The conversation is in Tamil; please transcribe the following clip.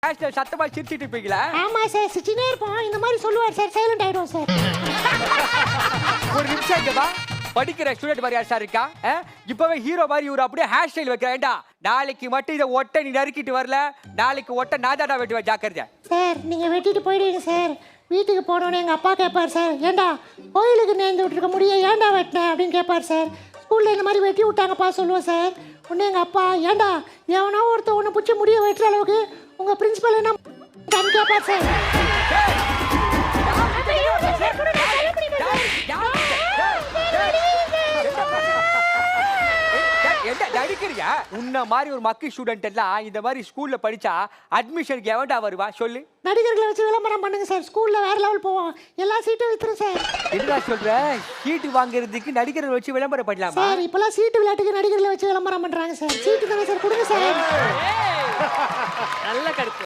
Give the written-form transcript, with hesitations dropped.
சத்தமா சிரிச்சிட்டு இருப்பீங்களா? ஆமா சார், சிரிச்சினே இருப்போம். இந்த மாதிரி சொல்லுவார் சார், சைலண்ட் ஆயிடும் சார். ஒரு நிமிஷம் இங்க வா. படிக்கிற ஸ்டூடெண்ட் மாதிரி யார் சார் இருக்கா? இப்பவே ஹீரோ மாதிரி இவரு அப்படியே ஹேர் ஸ்டைல் வைக்கிறேன்டா. நாளைக்கு மட்டும் இதை ஒட்ட நீ நறுக்கிட்டு வரல, நாளைக்கு ஒட்ட நான் தாடா வெட்டுவேன், ஜாக்கிரதை. சார் நீங்க வெட்டிட்டு போயிடுங்க சார். வீட்டுக்கு போனோன்னு எங்க அப்பா கேட்பார் சார், ஏண்டா கோயிலுக்கு நேர்ந்து விட்டுருக்க முடியும், ஏண்டா வெட்டினேன் அப்படின்னு கேட்பார் சார். ஸ்கூல்ல இந்த மாதிரி வெட்டி விட்டாங்கப்பா சொல்லுவோம் சார். உடனே எங்க அப்பா, ஏண்டா எவனோ ஒருத்த உன்னை பிடிச்சி முடிய வெட்டுற அளவுக்கு உங்க பிரின்சிபல் என்ன கேட்பார் சார். நடிக்கிறியா? உன்ன மாதிரி ஒரு மக்கள் ஸ்டூடெண்ட் எல்லாம் இந்த மாதிரி ஸ்கூல்ல படிச்சா அட்மிஷனுக்கு எவன்டா வருவா சொல்லு? நடிகர்களை வச்சு விளம்பரம் பண்ணுங்க சார். ஸ்கூல்ல வேற லெவல் போவோம், எல்லா சீட்டும் வித்துரும் சார். என்னடா சொல்ற? சீட்டு வாங்குறதுக்கு நடிகர்களை வச்சு விளம்பரம் பண்ணலாமா சார்? இப்பெல்லாம் சீட்டு விளையாட்டுக்கு நடிகர்களை வச்சு விளம்பரம் பண்றாங்க சார். சீட்டு தானே சார், கொடுங்க சார். நல்ல கருத்து.